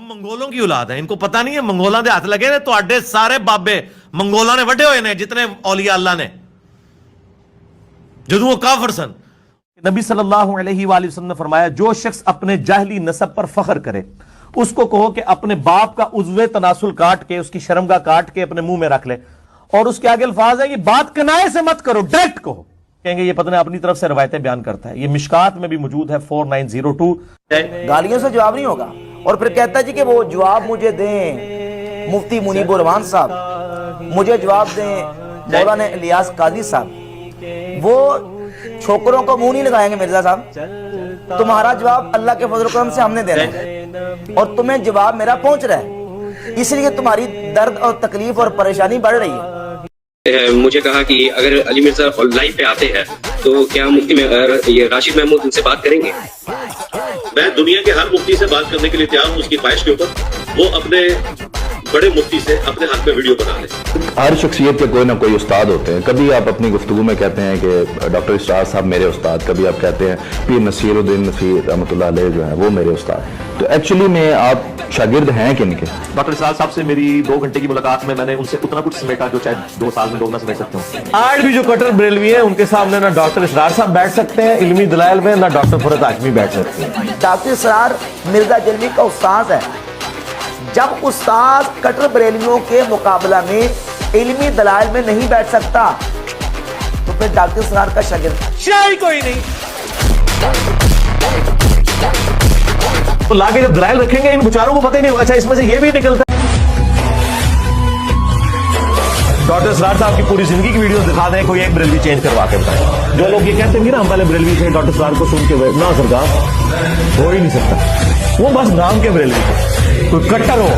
منگولوں کی اولاد ہیں, ان کو پتہ نہیں ہے منگولاں دے ہاتھ لگے نے, تواڈے سارے بابے منگولاں نے وڈے ہوئے نے جتنے اولیاء اللہ نے, جدوں وہ کافر سن. نبی صلی اللہ علیہ وآلہ وسلم نے فرمایا جو شخص اپنے جاہلی نسب پر فخر کرے اس کو کہو کہ اپنے باپ کا عضو تناسل کاٹ کے, اس کی شرمگاہ کاٹ کے اپنے منہ میں رکھ لے, اور اس کے آگے الفاظ ہے یہ بات کنائے سے مت کرو, ڈائریکٹ کہو. کہیں گے یہ پتہ نہیں اپنی طرف سے روایتیں بیان کرتا ہے. یہ مشکات میں بھی موجود ہے 4902. گالیوں سے جواب نہیں ہوگا. اور پھر کہتا ہے جی کہ وہ جواب مجھے دیں مفتی منیب الرحمان صاحب, مجھے جواب دیں مولانا الیاس قاضی صاحب. وہ چھوکروں کو منہ نہیں لگائیں گے مرزا صاحب, تمہارا جواب اللہ کے فضل و کرم سے ہم نے دینا ہے, اور تمہیں جواب میرا پہنچ رہا ہے, اس لیے تمہاری درد اور تکلیف اور پریشانی بڑھ رہی ہے. مجھے کہا کہ اگر علی مرزا لائف پہ آتے ہیں تو کیا مفتی یہ راشد محمود ان سے بات کریں گے؟ میں دنیا کے ہر مفتی سے بات کرنے کے لیے تیار ہوں, اس کی خواہش کے اوپر. وہ اپنے بڑے مفتی سے اپنے ہاتھ میں ویڈیو بنا لیں. ہر شخصیت کے کوئی نہ کوئی استاد ہوتے ہیں. کبھی آپ اپنی گفتگو میں کہتے ہیں کہ ڈاکٹر اسرار صاحب میرے استاد, کبھی آپ کہتے ہیں پیر نصیر الدین نصیر رحمۃ اللہ علیہ جو ہیں وہ میرے استاد. تو ایکچولی میں آپ شاگرد ہیں کن کے؟ ڈاکٹر اسرار صاحب سے میری 2 گھنٹے کی ملاقات میں نے ان سے اتنا کچھ سمیٹا جو شاید 2 سال میں لوگ نہ سمیٹ سکتے ہوں. آج بھی جو کٹر بریلوی ہیں ان کے سامنے نہ ڈاکٹر اسرار صاحب بیٹھ سکتے ہیں علمی دلائل میں, نہ ڈاکٹر فرحت ہاشمی بیٹھ سکتے ہیں. ڈاکٹر اسرار مرزا جلوی کا استاذ ہے. جب استاذ کٹر بریلویوں کے مقابلہ میں علمی دلائل میں نہیں بیٹھ سکتا تو پھر ڈاکٹر اسرار کا شاگرد شاہی کوئی نہیں. تو لا کے جب دلائل رکھیں گے ان بیچاروں کو پتہ ہی نہیں ہوگا. اچھا اس میں سے یہ بھی نکلتا ہے ڈاکٹر اسرار صاحب کی پوری زندگی کی ویڈیوز دکھا دیں, کوئی ایک بریلوی چینج کروا کے بتائیں. جو لوگ یہ کہتے ہیں نا ہم پہلے بریلوی تھے ڈاکٹر اسرار کو سن کے, نہ سرکار ہو ہی نہیں سکتا. وہ بس نام کے بریلوی تھے, کوئی کٹر ہو